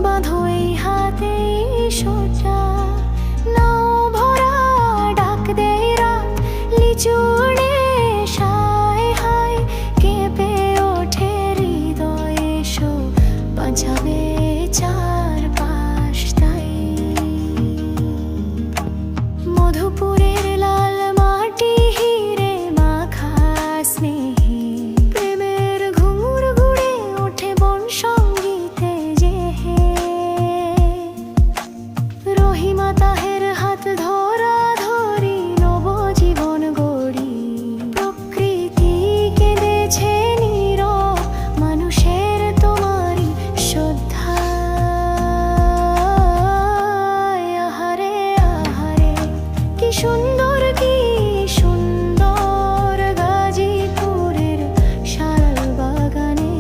বাঁধো এই হাতে সোজা, নাও ভরা ডাক দেয় রাত, লিচু নেশায় হায় কেঁপে ওঠে হৃদয়। এসো বাঁচাবে চারপাশ তাই। মধুপুরের লাল মাটি হিরে মাখা স্নেহে, প্রেমের ঘুঙুর ঘুরে ওঠে বন সঙ্গীতে জেহে। রহিমা তাহের হাত ধরা ধরি নব জীবন গড়ি, প্রকৃতি কেঁদেছে নীরব মানুষের তোমারই শ্রদ্ধায়। আহারে আহারে কি সুন্দর, কি সুন্দর গাজীপুরের শাল বাগানে,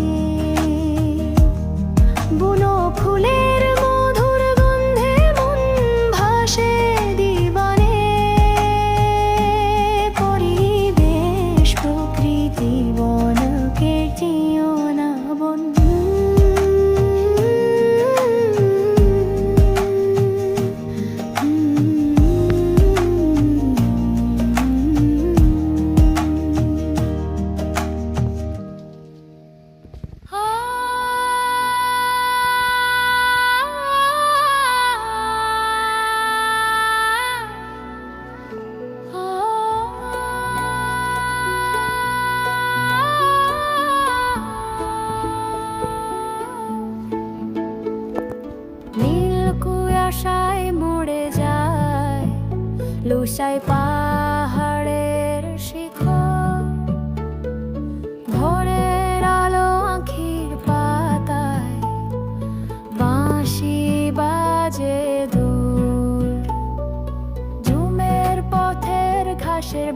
বুনো ফুলের মধুর গন্ধে মন ভাসে দিবানে। পরিবেশ প্রকৃতি বন কেটিও না বন্ধু। নীল কুয়াশায় মরে যায় লুসাই পাহাড়ের শিখর, ভোরের আলো আঁখির পাতায় বাঁশি বাজে দূর। ঝুমের পথের ঘাসের